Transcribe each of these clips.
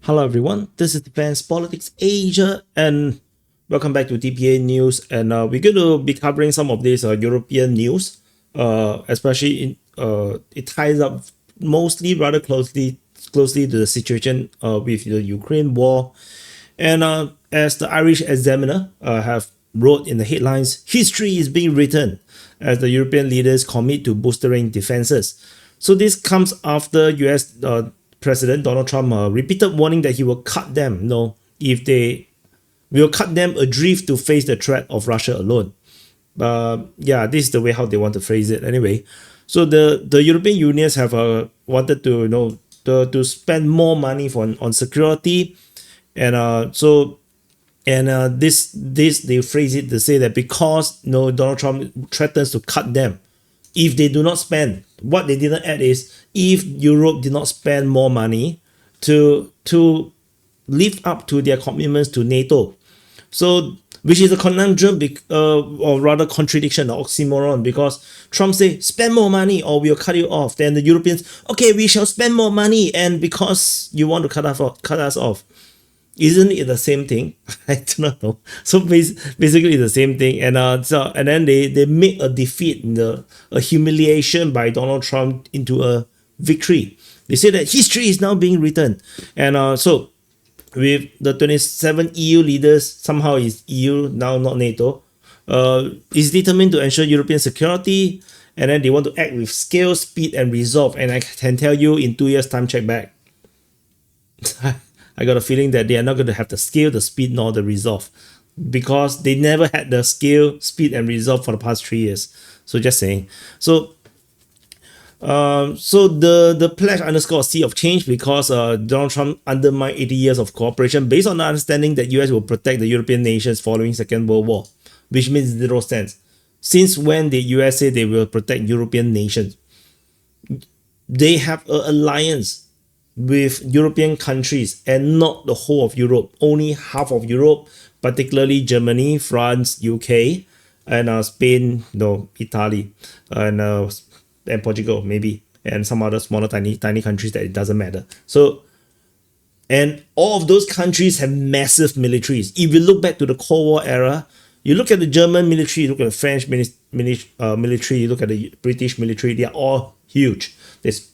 Hello everyone, this is Defense Politics Asia and welcome back to DPA News, and we're going to be covering some of these European news, especially it ties up mostly rather closely to the situation with the Ukraine war. And as the Irish Examiner have wrote in the headlines, history is being written as the European leaders commit to bolstering defenses. So this comes after US President Donald Trump repeated warning that he will cut them, if they will cut them adrift to face the threat of Russia alone. Yeah, this is the way how they want to phrase it anyway. So the European unions have wanted to to spend more money on security, and this they phrase it to say that because Donald Trump threatens to cut them if they do not spend. What they didn't add is if Europe did not spend more money to live up to their commitments to NATO. So which is a conundrum, or rather contradiction, or oxymoron, because Trump say spend more money or we'll cut you off. Then the Europeans, okay, we shall spend more money, and because you want to cut us off. Isn't it the same thing? I do not know. So basically it's the same thing, and then they make a defeat, a humiliation by Donald Trump into a victory. They say that history is now being written, and so with the 27 EU leaders, somehow is EU now, not NATO, is determined to ensure European security, and then they want to act with scale, speed, and resolve. And I can tell you, in 2 years' time, check back. I got a feeling that they are not going to have the scale, the speed, nor the resolve, because they never had the scale, speed, and resolve for the past 3 years. So just saying. So the pledge underscore a sea of change because Donald Trump undermined 80 years of cooperation based on the understanding that US will protect the European nations following Second World War, which makes zero sense. Since when the US say they will protect European nations? They have an alliance with European countries and not the whole of Europe, only half of Europe, particularly Germany, France, UK, and Spain, Italy, and Portugal maybe, and some other smaller tiny countries that it doesn't matter. So, and all of those countries have massive militaries. If you look back to the Cold War era, you look at the German military, you look at the French military, you look at the British military, they are all huge.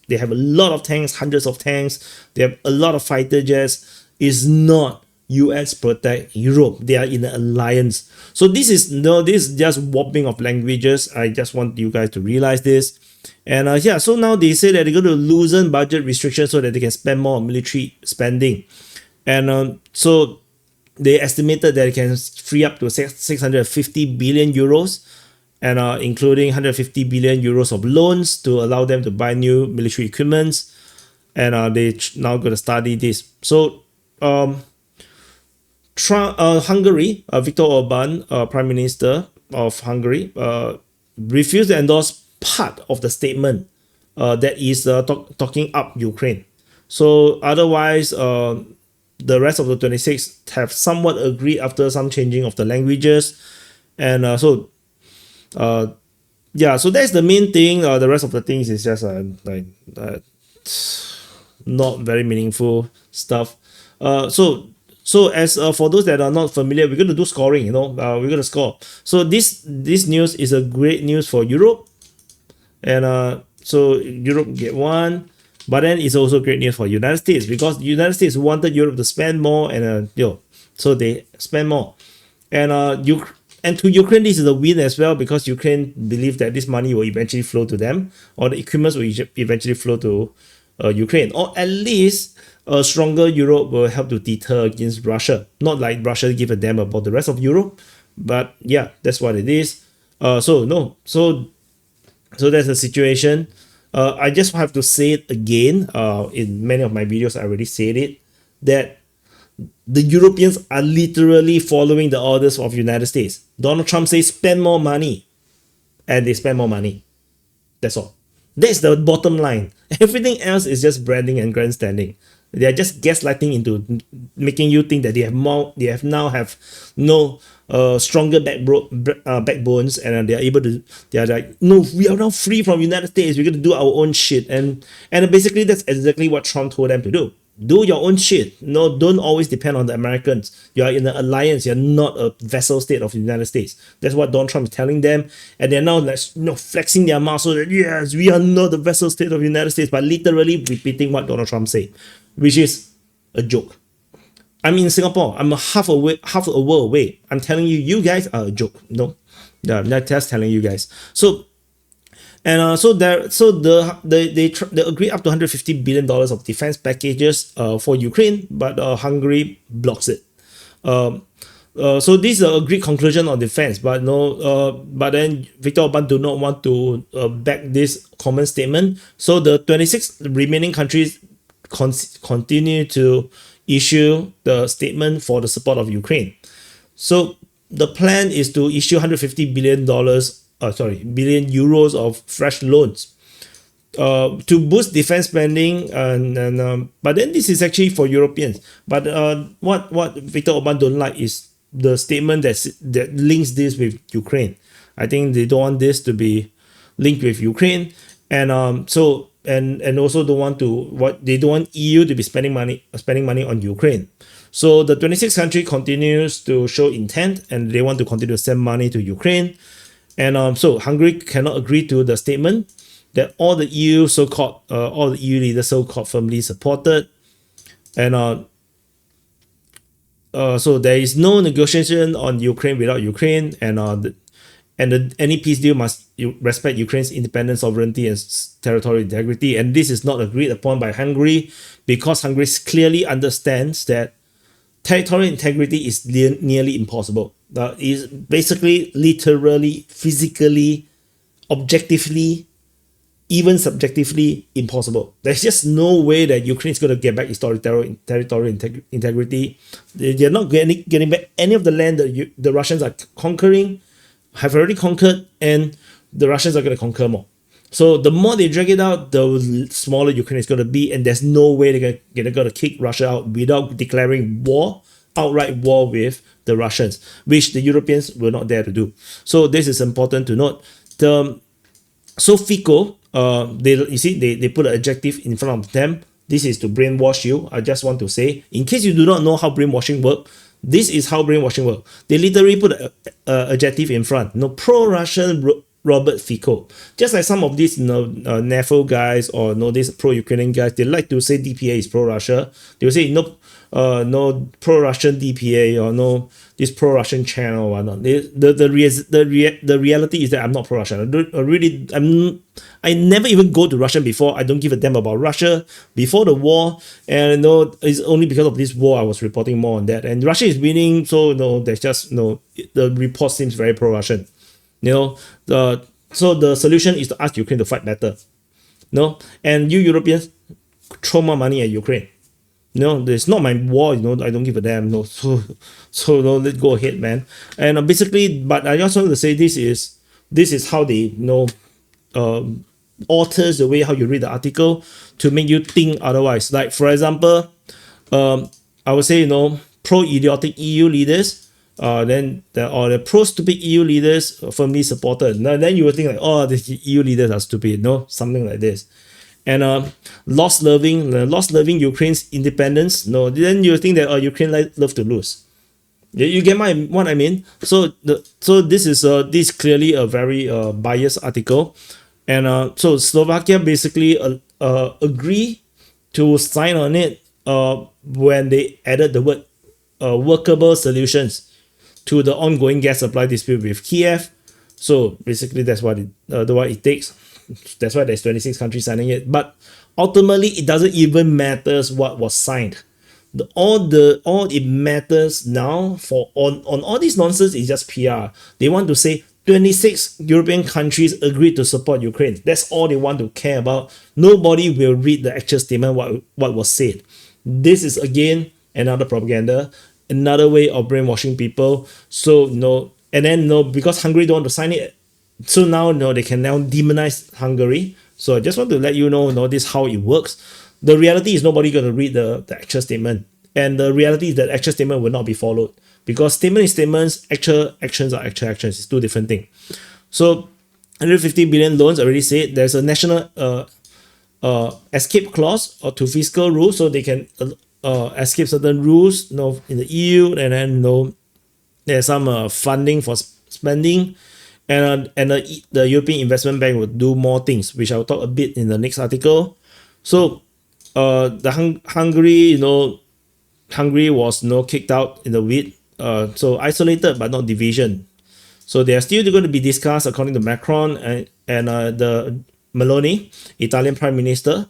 They have a lot of tanks, hundreds of tanks. They have a lot of fighter jets. It's not US protect Europe. They are in an alliance. So this is just warping of languages. I just want you guys to realize this. And yeah, so now they say that they're going to loosen budget restrictions so that they can spend more on military spending. And so they estimated that it can free up to 650 billion euros, and including 150 billion euros of loans to allow them to buy new military equipments. And they now going to study this. So Hungary, Viktor Orban, Prime Minister of Hungary, refused to endorse part of the statement that is talking up Ukraine. So otherwise, the rest of the 26 have somewhat agreed after some changing of the languages. And yeah, so that's the main thing. The rest of the things is just not very meaningful stuff. So as for those that are not familiar, we're going to do scoring. We're going to score. So this news is a great news for Europe, and so Europe get 1. But then it's also great news for United States, because the United States wanted Europe to spend more, and so they spend more. And to Ukraine, this is a win as well, because Ukraine believe that this money will eventually flow to them, or the equipment will eventually flow to Ukraine, or at least a stronger Europe will help to deter against Russia. Not like Russia give a damn about the rest of Europe, but yeah, that's what it is. So that's the situation. I just have to say it again. In many of my videos, I already said it, that the Europeans are literally following the orders of United States. Donald Trump says spend more money, and they spend more money. That's all. That's the bottom line. Everything else is just branding and grandstanding. They are just gaslighting into making you think that they have no stronger backbones, and they are like, no, we are now free from United States. We're going to do our own shit, and basically that's exactly what Trump told them to do. Do your own shit. No, don't always depend on the Americans. You are in an alliance. You're not a vassal state of the United States. That's what Donald Trump is telling them. And they're now like, flexing their muscle that yes, we are not the vassal state of the United States, but literally repeating what Donald Trump said, which is a joke. I'm in Singapore. I'm half a world away. I'm telling you, you guys are a joke. No, yeah, I'm just telling you guys. So, and they agree up to $150 billion of defense packages for Ukraine, but Hungary blocks it. So this is an agreed conclusion on defense, but but then Viktor Orban do not want to back this common statement. So the 26 remaining countries continue to issue the statement for the support of Ukraine. So the plan is to issue $150 billion billion euros of fresh loans to boost defense spending, but then this is actually for Europeans. But what Viktor Orban don't like is the statement that links this with Ukraine. I think they don't want this to be linked with Ukraine, and also don't want EU to be spending money on Ukraine. So the 26 country continues to show intent, and they want to continue to send money to Ukraine. And so Hungary cannot agree to the statement that all the EU leaders so-called firmly supported, and so there is no negotiation on Ukraine without Ukraine, and any peace deal must respect Ukraine's independence, sovereignty, and territorial integrity. And this is not agreed upon by Hungary because Hungary clearly understands that territorial integrity is nearly impossible. Is basically, literally, physically, objectively, even subjectively impossible. There's just no way that Ukraine is going to get back its territorial integrity. They're not getting back any of the land that the Russians are conquering, have already conquered, and the Russians are going to conquer more. So the more they drag it out, the smaller Ukraine is going to be, and there's no way they're going to kick Russia out without declaring outright war with the Russians, which the Europeans will not dare to do. So this is important to note. So FICO, they put an adjective in front of them. This is to brainwash you. I just want to say, in case you do not know how brainwashing works, this is how brainwashing works. They literally put an adjective in front. Pro-Russian Robert Fico. Just like some of these NAFO guys or these pro-Ukrainian guys, they like to say DPA is pro-Russia. They will say no pro-Russian DPA or no this pro-Russian channel or whatnot. The reality is that I'm not pro-Russian. I never even go to Russia before. I don't give a damn about Russia before the war, and it's only because of this war I was reporting more on that. And Russia is winning, so there's just the report seems very pro-Russian. So the solution is to ask Ukraine to fight better. And you Europeans throw more money at Ukraine. It's not my war, I don't give a damn. So let's go ahead, man. And basically, but I just want to say this is how they alters the way how you read the article to make you think otherwise. Like for example, I would say pro-idiotic EU leaders. Then the pro-stupid EU leaders firmly supported. Now, then you would think like, oh, the EU leaders are stupid, something like this. And loss-loving Ukraine's independence. Then you think that Ukraine love to lose. You get what I mean? So this is clearly a very biased article, and so Slovakia basically agree to sign on it when they added the word workable solutions to the ongoing gas supply dispute with Kiev. So basically that's what it takes. That's why there's 26 countries signing it. But ultimately it doesn't even matter what was signed. All it matters now on all this nonsense is just PR. They want to say 26 European countries agreed to support Ukraine. That's all they want to care about. Nobody will read the actual statement, what was said. This is again another propaganda, another way of brainwashing people. So and then because Hungary don't want to sign it, so now they can now demonize Hungary. So I just want to let you know this is how it works. The reality is nobody going to read the actual statement, and the reality is that actual statement will not be followed, because statement is statements, actual actions are actual actions. It's two different things. So 150 billion loans, already said. There's a national escape clause or to fiscal rules, so they can escape certain rules, in the EU, and then there's some funding for spending, and the European Investment Bank will do more things, which I'll talk a bit in the next article. So the Hungary, Hungary was kicked out in the week, so isolated but not division. So they are still going to be discussed according to Macron and the Meloni, Italian Prime Minister,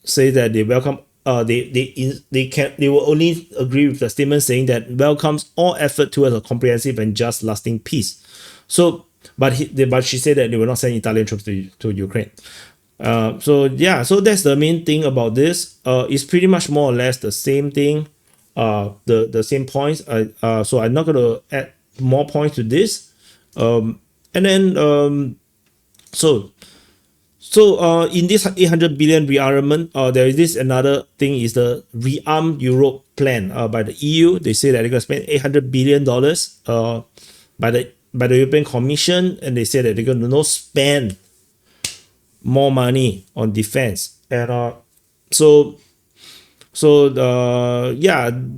say that they welcome. They will only agree with the statement saying that welcomes all effort towards a comprehensive and just lasting peace. So, but she said that they will not send Italian troops to Ukraine. So that's the main thing about this. It's pretty much more or less the same thing. The same points. So I'm not going to add more points to this. And then So in this 800 billion rearmament, there is this another thing is the ReArm Europe plan by the EU. They say that they're going to spend $800 billion by the European Commission, and they say that they're going to spend more money on defense. And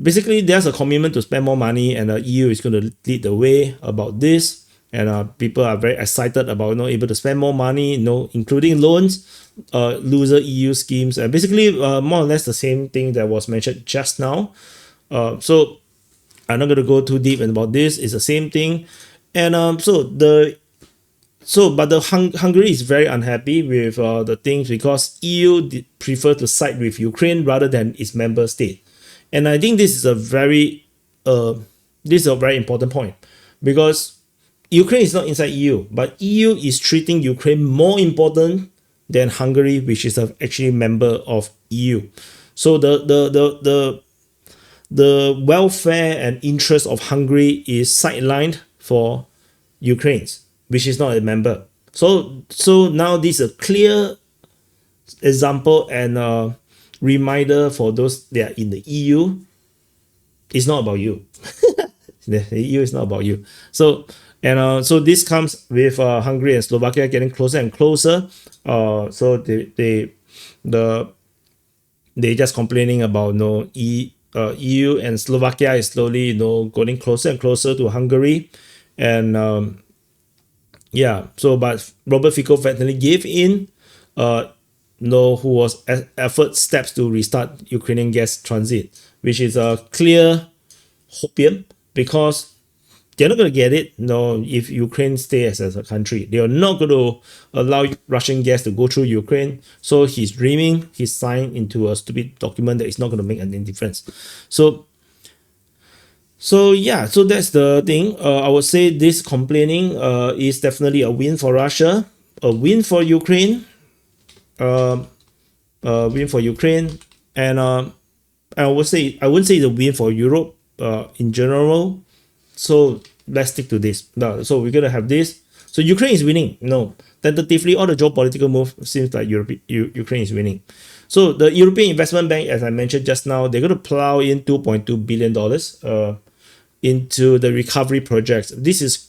basically there's a commitment to spend more money, and the EU is going to lead the way about this. And people are very excited about able to spend more money, including loans, loser EU schemes, and basically more or less the same thing that was mentioned just now. So I'm not going to go too deep about this. It's the same thing, and Hungary is very unhappy with the things because EU prefer to side with Ukraine rather than its member state, and I think this is a very important point because Ukraine is not inside EU, but EU is treating Ukraine more important than Hungary, which is actually a member of EU. So the welfare and interest of Hungary is sidelined for Ukraine, which is not a member. So now this is a clear example and reminder for those that are in the EU. It's not about you. The EU is not about you. So this comes with Hungary and Slovakia getting closer and closer. So they just complaining about EU and Slovakia is slowly going closer and closer to Hungary, and but Robert Fico finally gave in. Who was effort steps to restart Ukrainian gas transit, which is a clear hopium because they're not going to get it if Ukraine stays as a country. They are not going to allow Russian gas to go through Ukraine. So he's dreaming, he's signed into a stupid document that is not going to make any difference. So that's the thing. I would say this complaining is definitely a win for Russia, a win for Ukraine, and I wouldn't say it's a win for Europe in general. So let's stick to this. So we're gonna have this. So Ukraine is winning. Tentatively, all the geopolitical move seems like Ukraine is winning. So the European Investment Bank, as I mentioned just now, they're gonna plow in $2.2 billion into the recovery projects. This is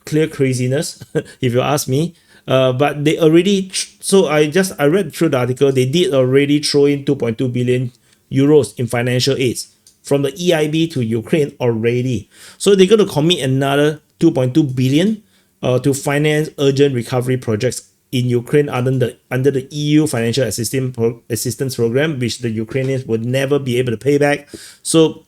clear craziness, if you ask me. But they already. So I read through the article. They did already throw in 2.2 billion euros in financial aids from the EIB to Ukraine already. So they're going to commit another 2.2 billion to finance urgent recovery projects in Ukraine under the EU financial assistance program, which the Ukrainians would never be able to pay back. So,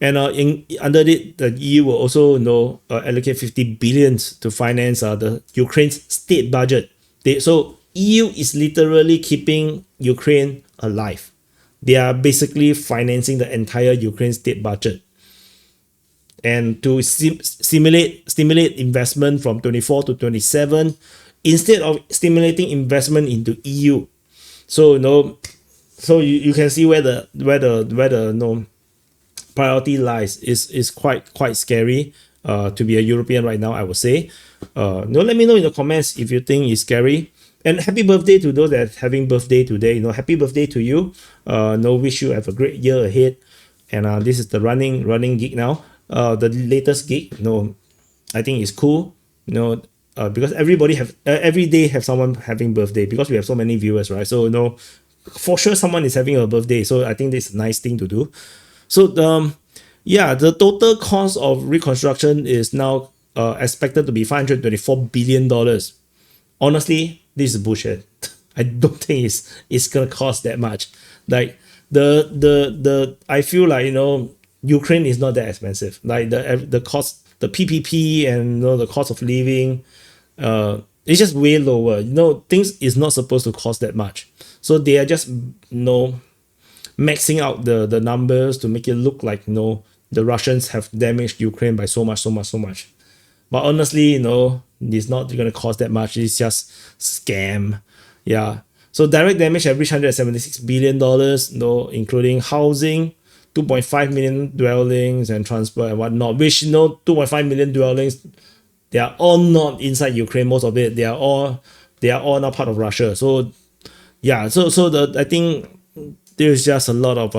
and under it, the EU will also allocate 50 billion to finance the Ukraine's state budget. So EU is literally keeping Ukraine alive. They are basically financing the entire Ukraine state budget, and to stimulate investment from 24 to 27 instead of stimulating investment into EU. So you can see where the priority lies. Is quite scary to be a European right now, I would say. Let me know in the comments if you think it's scary. And happy birthday to those that are having birthday today. Happy birthday to you. Wish you have a great year ahead. And this is the running gig now. The latest gig. I think it's cool. because everybody have every day have someone having birthday because we have so many viewers, right? So for sure someone is having a birthday. So I think this is a nice thing to do. So yeah, the total cost of reconstruction is now expected to be $524 billion. Honestly, this is bullshit. I don't think it's gonna cost that much. Like the I feel like Ukraine is not that expensive. Like the cost, the PPP, and the cost of living, it's just way lower. Things is not supposed to cost that much. So they are just maxing out the numbers to make it look like the Russians have damaged Ukraine by so much. But honestly, it's not going to cost that much. It's just scam. Yeah. So direct damage have reached $176 billion, including housing, 2.5 million dwellings and transport and whatnot, which 2.5 million dwellings, they are all not inside Ukraine. Most of it, they are all not part of Russia. So yeah, I think there's just a lot of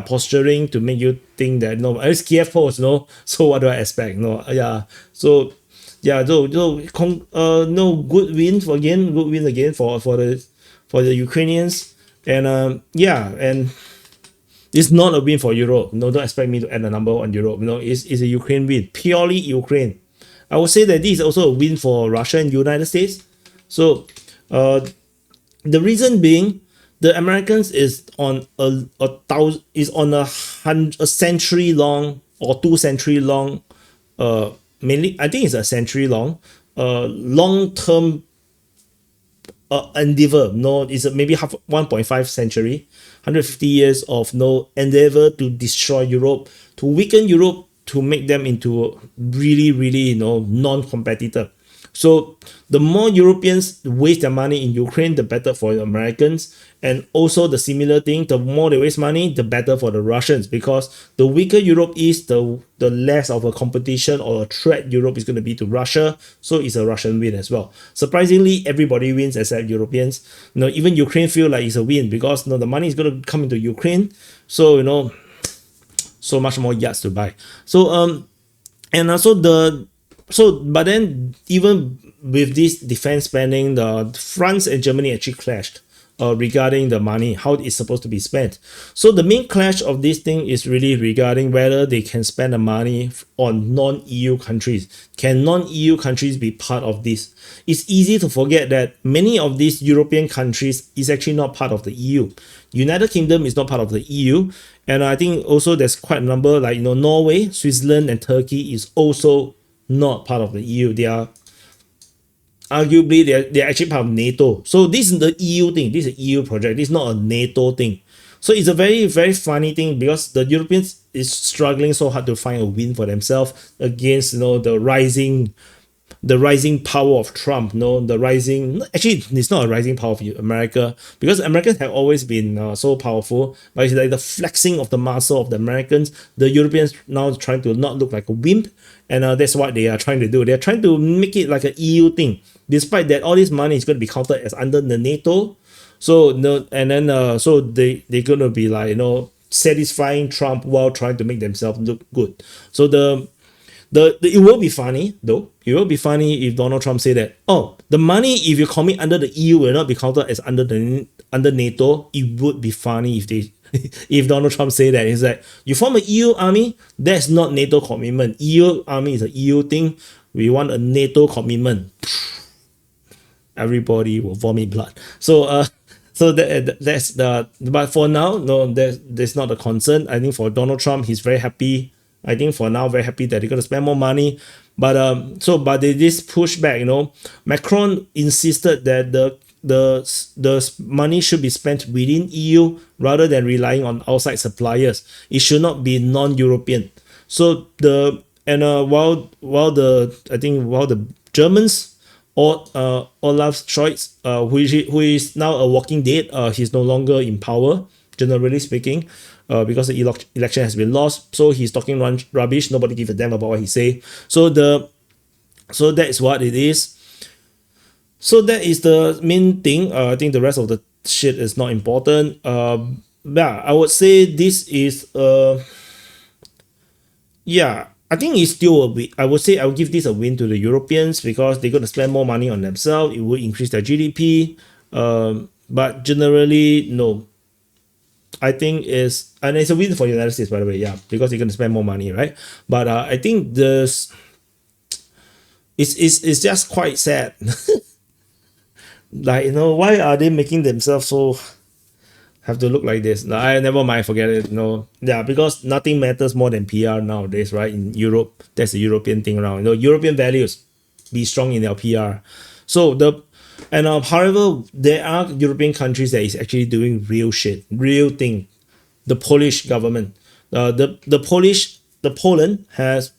posturing to make you think that it's Kiev post, so what do I expect? So yeah, good win again for the Ukrainians. And and it's not a win for Europe. Don't expect me to add a number on Europe. It's a Ukraine win, purely Ukraine. I would say that this is also a win for Russia and United States. So the reason being, the Americans is on a century long or 2 century long, mainly I think it's a century long, long term endeavor. It's maybe 1.5 century, 150 years of endeavor to destroy Europe, to weaken Europe, to make them into really non-competitor. So the more Europeans waste their money in Ukraine, the better for the Americans. And also the similar thing, the more they waste money, the better for the Russians, because the weaker Europe is, the less of a competition or a threat Europe is going to be to Russia. So it's a Russian win as well. Surprisingly, everybody wins except Europeans. Even Ukraine feel like it's a win because the money is going to come into Ukraine. So so much more yachts to buy. So and also but then even with this defense spending, the France and Germany actually clashed regarding the money, how it's supposed to be spent. So the main clash of this thing is really regarding whether they can spend the money on non-EU countries. Can non-EU countries be part of this? It's easy to forget that many of these European countries is actually not part of the EU. United Kingdom is not part of the EU. And I think also there's quite a number like Norway, Switzerland, and Turkey is also not part of the EU. They are arguably they're actually part of NATO. So this is the EU thing. This is an EU project. This is not a NATO thing. So it's a very, very funny thing because the Europeans is struggling so hard to find a win for themselves against the rising power of Trump. Actually it's not a rising power of America, because Americans have always been so powerful, but it's like the flexing of the muscle of the Americans. The Europeans now trying to not look like a wimp, and that's what they are trying to do. They're trying to make it like an EU thing, despite that all this money is going to be counted as under the NATO. So so they're gonna be like satisfying Trump while trying to make themselves look good. So it will be funny though. It will be funny if Donald Trump say that, the money if you commit under the EU will not be counted as under NATO. It would be funny if they if Donald Trump say that. It's like, you form an EU army, that's not NATO commitment. EU army is a EU thing. We want a NATO commitment. Everybody will vomit blood. So that's but for now, that's not a concern. I think for Donald Trump, he's very happy. I think for now, very happy that they're going to spend more money. But they just push back. Macron insisted that the money should be spent within EU rather than relying on outside suppliers. It should not be non-European. So while the Germans, Olaf Scholz, who is now a walking dead, he's no longer in power, generally speaking, because the election has been lost. So he's talking rubbish. Nobody gives a damn about what he say. So that is what it is. So that is the main thing. I think the rest of the shit is not important. I would say this is I I think it's still a win. I would say I would give this a win to the Europeans because they're going to spend more money on themselves. It will increase their GDP. But generally, no. I think and it's a win for the United States, by the way, yeah, because they're going to spend more money, right? But I think this it's just quite sad. Like, why are they making themselves so have to look like this? I never mind, forget it. Yeah, because nothing matters more than PR nowadays, right? In Europe, that's the European thing around. European values, be strong in their PR. So however, there are European countries that is actually doing real shit, real thing. The Polish government, the Poland has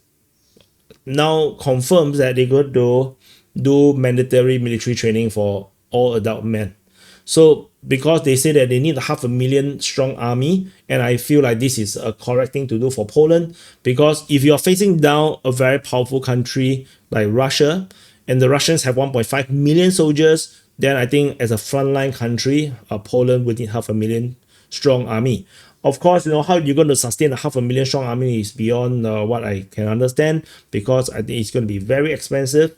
now confirmed that they're going to do mandatory military training for all adult men. So because they say that they need 500,000 strong army, and I feel like this is a correct thing to do for Poland, because if you're facing down a very powerful country like Russia, and the Russians have 1.5 million soldiers, then I think as a frontline country, Poland would need 500,000 strong army. Of course, how you're going to sustain a 500,000 strong army is beyond what I can understand, because I think it's going to be very expensive.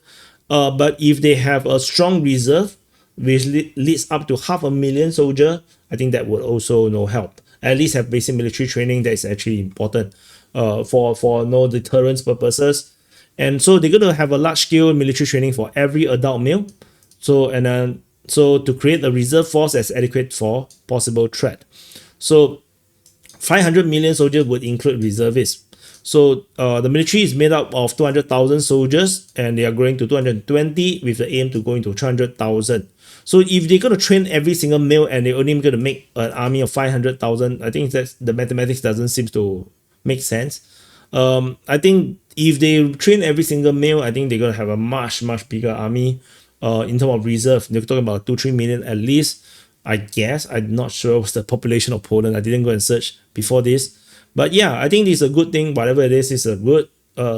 But if they have a strong reserve, which leads up to 500,000 soldiers, I think that would also help. At least have basic military training. That is actually important for no deterrence purposes. And so they're going to have a large scale military training for every adult male. So to create a reserve force as adequate for possible threat. So 500 million soldiers would include reservists. So the military is made up of 200,000 soldiers, and they are growing to 220 with the aim to go into 300,000. So if they're going to train every single male and they're only going to make an army of 500,000, I think that the mathematics doesn't seem to make sense. I think if they train every single male, I think they're going to have a much bigger army. In terms of reserve, they're talking about 2-3 million at least. I guess I'm not sure what's the population of Poland. I didn't go and search before this, but yeah, I think this is a good thing. Whatever it is a good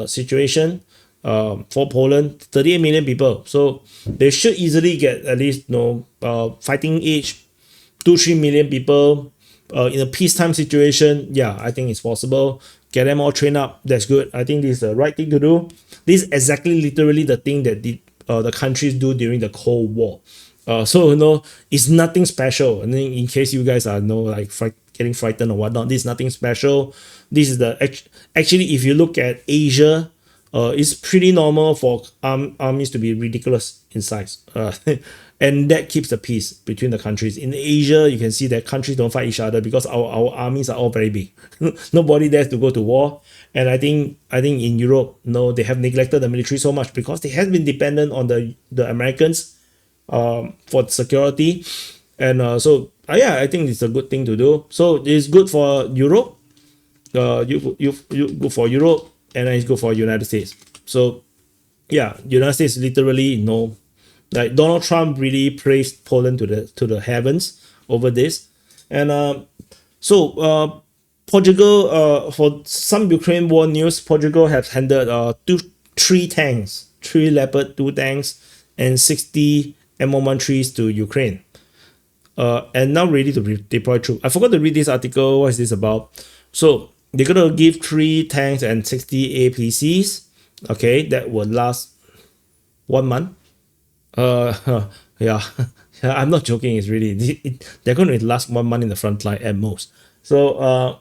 situation for Poland. 38 million people, so they should easily get at least fighting age 2-3 million people in a peacetime situation. Yeah, I think it's possible. Get them all trained up. That's good. I think this is the right thing to do. This is exactly literally the thing that the countries do during the Cold War. So it's nothing special. And then in case you guys are getting frightened or whatnot, this is nothing special. This is actually, if you look at Asia, it's pretty normal for armies to be ridiculous in size. And that keeps the peace between the countries. In Asia, you can see that countries don't fight each other because our armies are all very big. Nobody dares to go to war. And I think in Europe, they have neglected the military so much because they have been dependent on the Americans for security. And yeah, I think it's a good thing to do. So it's good for Europe. You good for Europe, and then it's good for United States. So yeah, United States literally like Donald Trump really praised Poland to the heavens over this. And Portugal, for some Ukraine war news, Portugal has handed 3 tanks, 3 Leopard 2 tanks, and 60 M113s to Ukraine. And now ready to deploy troops. I forgot to read this article. What is this about? So they're gonna give 3 tanks and 60 APCs. Okay, that will last 1 month. Yeah, I'm not joking. It's really they're going to last 1 month in the front line at most. So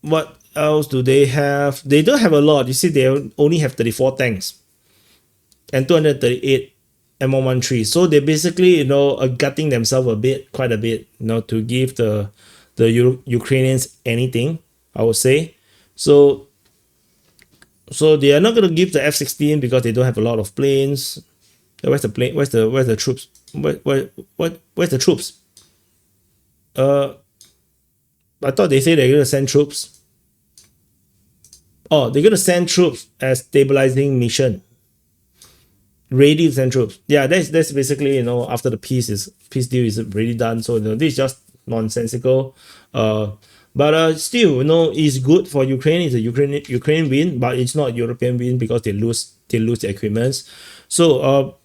what else do they have? They don't have a lot. You see, they only have 34 tanks and 238 M113. So they basically are gutting themselves quite a bit, to give the Ukrainians anything, I would say. So they are not going to give the F-16 because they don't have a lot of planes. Where's the plane? Where's the troops? Where's the troops? I thought they say they're going to send troops. Oh, they're going to send troops as stabilizing mission. Ready to send troops. Yeah, that's basically, after the peace deal is already done. So this is just nonsensical. But still, it's good for Ukraine. It's a Ukraine win, but it's not European win because they lose their equipment. So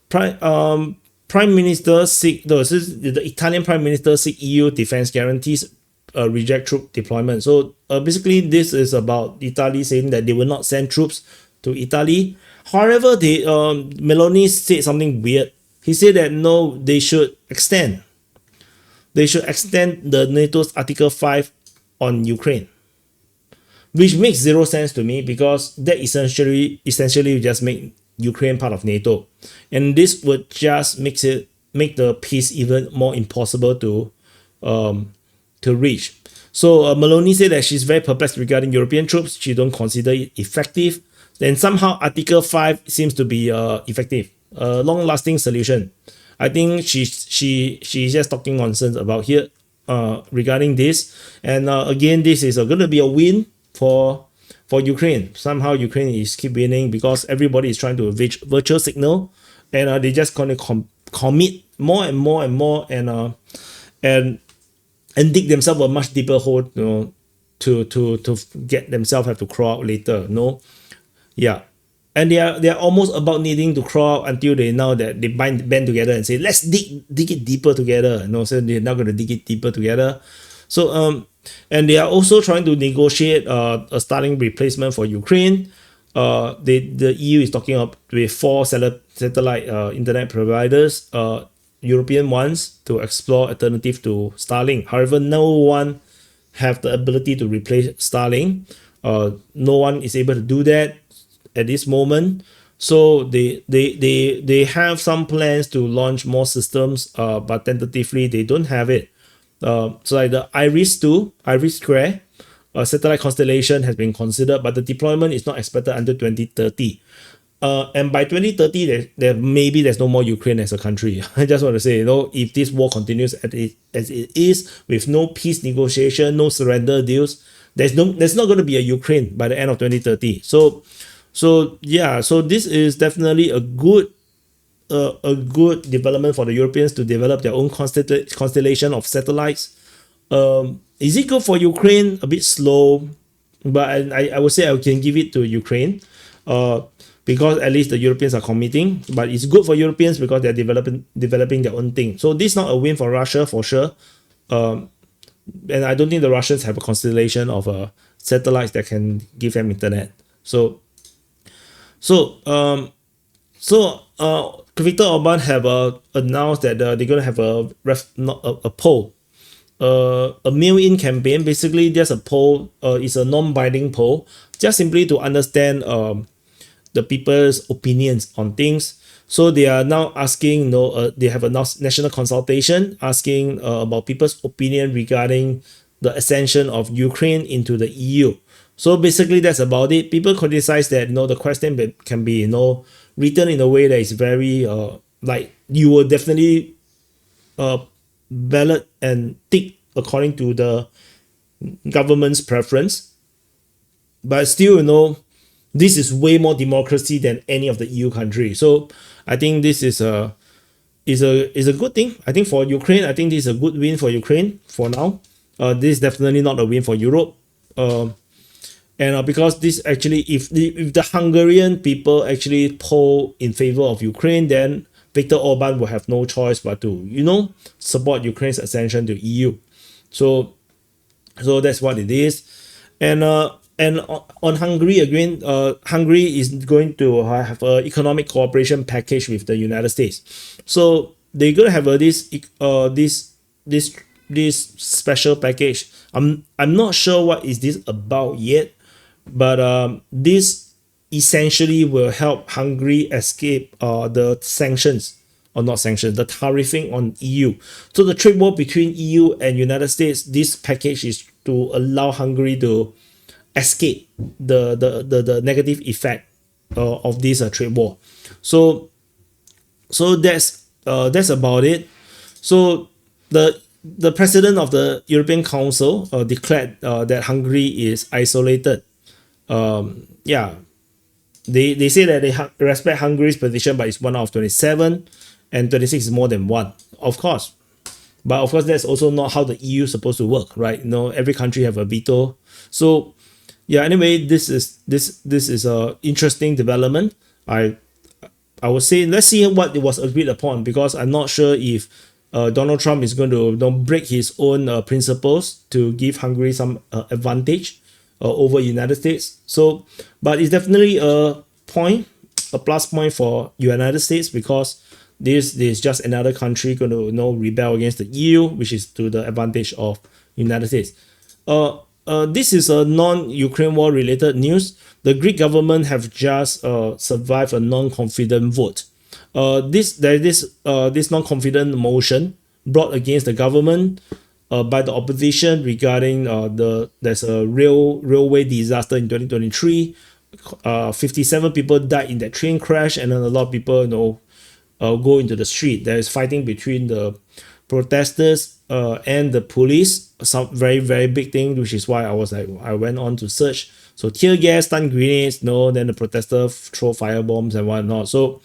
Prime Minister the Italian Prime Minister seek EU defense guarantees reject troop deployment. So basically, this is about Italy saying that they will not send troops to Italy. However, Meloni said something weird. He said that no, they should extend. They should extend the NATO's Article 5 on Ukraine, which makes zero sense to me because that essentially just make Ukraine part of NATO, and this would just make the peace even more impossible to reach. So Meloni said that she's very perplexed regarding European troops. She don't consider it effective. Then somehow Article 5 seems to be effective, a long-lasting solution. I think she's just talking nonsense about here regarding this. And again, this is going to be a win for Ukraine. Somehow Ukraine is keep winning because everybody is trying to virtual signal, and they just going to commit more and more and more, and dig themselves a much deeper hole, to get themselves have to crawl out later. Yeah. And they are almost about needing to crawl until they know that they band together and say, let's dig it deeper together. So they're not going to dig it deeper together. So and they are also trying to negotiate a Starlink replacement for Ukraine. The EU is talking up with 4 satellite internet providers, European ones, to explore alternative to Starlink. However, no one have the ability to replace Starlink. No one is able to do that at this moment. So they have some plans to launch more systems, but tentatively they don't have it. So like the Iris Square satellite constellation has been considered, but the deployment is not expected until 2030. And by 2030, there's no more Ukraine as a country. I just want to say, if this war continues as it is, with no peace negotiation, no surrender deals, there's not going to be a Ukraine by the end of 2030. So this is definitely a good development for the Europeans to develop their own constellation of satellites. Is it good for Ukraine? A bit slow, but I would say I can give it to Ukraine, because at least the Europeans are committing. But it's good for Europeans because they're developing their own thing. So this is not a win for Russia for sure. And I don't think the Russians have a constellation of satellites that can give them internet. So Viktor Orban have announced that they're going to have a poll, a mail-in campaign. Basically, there's a poll. It's a non-binding poll, just simply to understand the people's opinions on things. So they are now asking, they have a national consultation asking about people's opinion regarding the accession of Ukraine into the EU. So basically, that's about it. People criticize that the question can be written in a way that is very like you will definitely ballot and tick according to the government's preference, but still this is way more democracy than any of the EU countries. So I think this is a good thing. I think for Ukraine, I think this is a good win for Ukraine for now. This is definitely not a win for Europe. And because this actually, if the Hungarian people actually poll in favor of Ukraine, then Viktor Orban will have no choice but to, support Ukraine's accession to EU. So that's what it is. And on Hungary again, Hungary is going to have an economic cooperation package with the United States. So they're gonna have this special package. I'm not sure what is this about yet. But this essentially will help Hungary escape the sanctions, or not sanctions, the tariffing on EU. So the trade war between EU and United States, this package is to allow Hungary to escape the negative effect of this trade war. So that's about it. So the president of the European Council declared that Hungary is isolated. They say that they respect Hungary's position, but it's 1 out of 27, and 26 is more than 1, of course. But of course, that's also not how the EU is supposed to work, right? Every country have a veto. So anyway, this is a interesting development. I would say let's see what it was agreed upon, because I'm not sure if Donald Trump is going to break his own principles to give Hungary some advantage over United States. So, but it's definitely a plus point for United States, because this is just another country going to rebel against the EU, which is to the advantage of United States. This is a non-Ukraine war related news. The Greek government have just survived a non-confident vote. This non-confident motion brought against the government by the opposition regarding there's a railway disaster in 2023. 57 people died in that train crash, and then a lot of people go into the street. There is fighting between the protesters and the police. Some very, very big thing, which is why I went on to search. So tear gas, stun grenades, then the protesters throw fire bombs and whatnot. So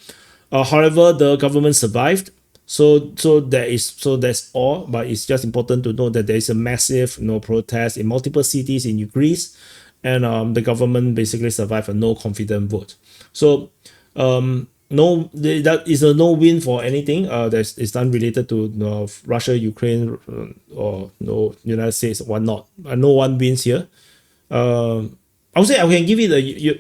however, the government survived. So that's all. But it's just important to know that there is a massive protest in multiple cities in Greece, and the government basically survived a no confident vote. So that is a no win for anything. It's unrelated to Russia, Ukraine, or United States, whatnot. No one wins here. I would say I can give it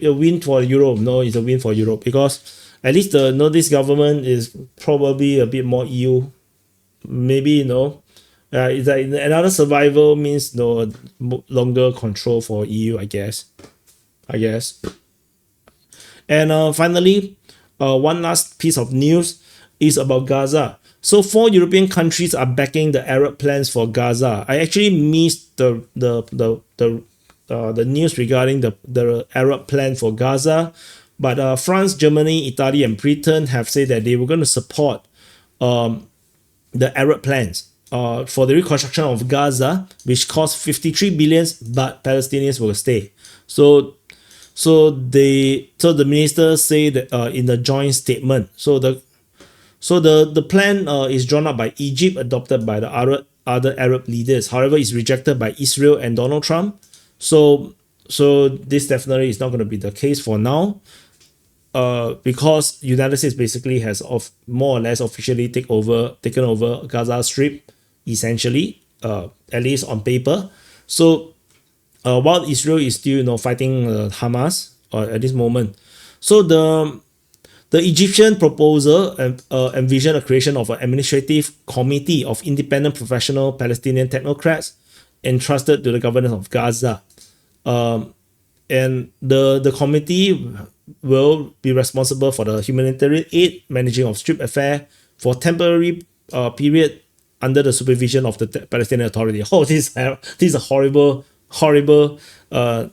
a win for Europe. No, it's a win for Europe, because at least this government is probably a bit more EU. Maybe it's like another survival means longer control for EU. I guess. And finally, one last piece of news is about Gaza. So 4 European countries are backing the Arab plans for Gaza. I actually missed the news regarding the Arab plan for Gaza, but France, Germany, Italy, and Britain have said that they were going to support the Arab plans for the reconstruction of Gaza, which cost 53 billion, but Palestinians will stay. So the ministers say that in the joint statement. So the plan is drawn up by Egypt, adopted by the other Arab leaders. However, it's rejected by Israel and Donald Trump. So this definitely is not going to be the case for now, because United States basically has more or less officially taken over Gaza Strip, essentially, at least on paper. So while Israel is still fighting Hamas at this moment. So the Egyptian proposal envisioned a creation of an administrative committee of independent professional Palestinian technocrats entrusted to the governance of Gaza. And the committee will be responsible for the humanitarian aid, managing of strip affair for temporary period under the supervision of the Palestinian Authority. Oh, this is a horrible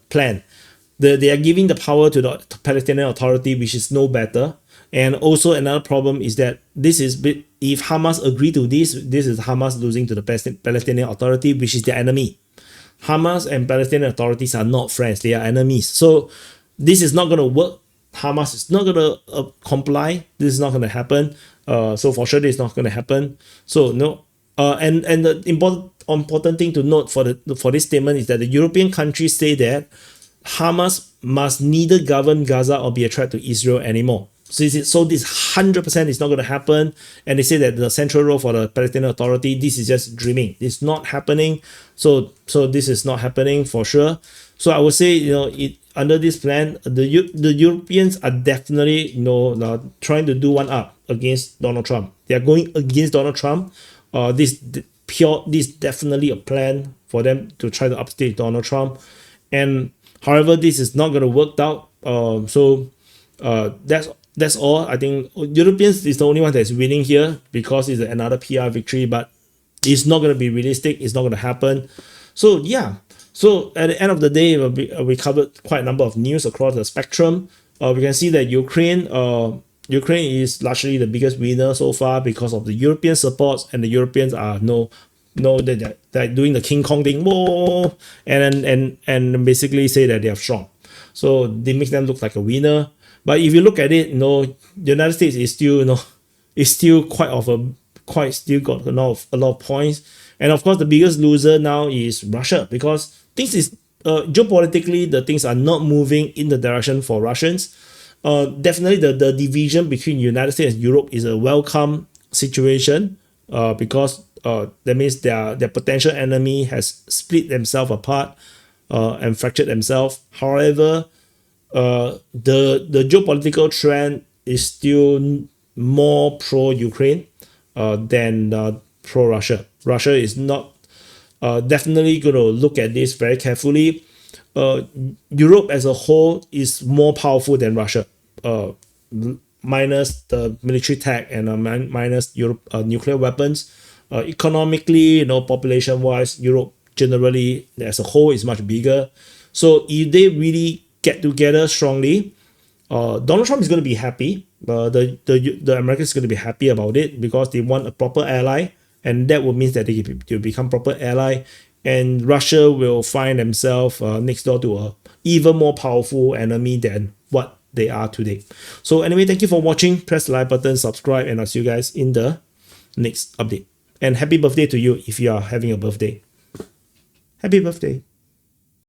plan. They are giving the power to the Palestinian Authority, which is no better. And also another problem is that if Hamas agree to this is Hamas losing to the Palestinian Authority, which is their enemy. Hamas and Palestinian authorities are not friends, they are enemies. So this is not going to work. Hamas is not going to comply. This is not going to happen. So for sure, this is not going to happen. So no. And the important thing to note for this statement is that the European countries say that Hamas must neither govern Gaza or be a threat to Israel anymore. So this 100% is not going to happen. And they say that the central role for the Palestinian Authority, this is just dreaming. It's not happening. So this is not happening for sure. So I would say, under this plan, the Europeans are definitely trying to do one up against Donald Trump. They are going against Donald Trump. This definitely a plan for them to try to upstage Donald Trump. And however, this is not going to work out. That's all. I think Europeans is the only one that's winning here, because it's another PR victory, but it's not going to be realistic. It's not going to happen. So yeah. So at the end of the day, we covered quite a number of news across the spectrum. We can see that Ukraine is largely the biggest winner so far because of the European supports, and the Europeans are they're doing the King Kong thing, whoa, and basically say that they are strong. So they make them look like a winner. But if you look at it, the United States is still still got a lot of points. And of course, the biggest loser now is Russia, because things is geopolitically, the things are not moving in the direction for Russians. Definitely the division between United States and Europe is a welcome situation. because that means their potential enemy has split themselves apart and fractured themselves. However, the geopolitical trend is still more pro-Ukraine than pro-Russia. Russia is not definitely going to look at this very carefully. Europe as a whole is more powerful than Russia, minus the military tech and minus Europe nuclear weapons. Economically, population-wise, Europe generally as a whole is much bigger. So if they really get together strongly, Donald Trump is going to be happy. The Americans are going to be happy about it because they want a proper ally, and that will mean that they become proper ally, and Russia will find themselves next door to a even more powerful enemy than what they are today. So anyway, thank you for watching. Press the like button, subscribe, and I'll see you guys in the next update. And happy birthday to you if you are having a birthday. Happy birthday.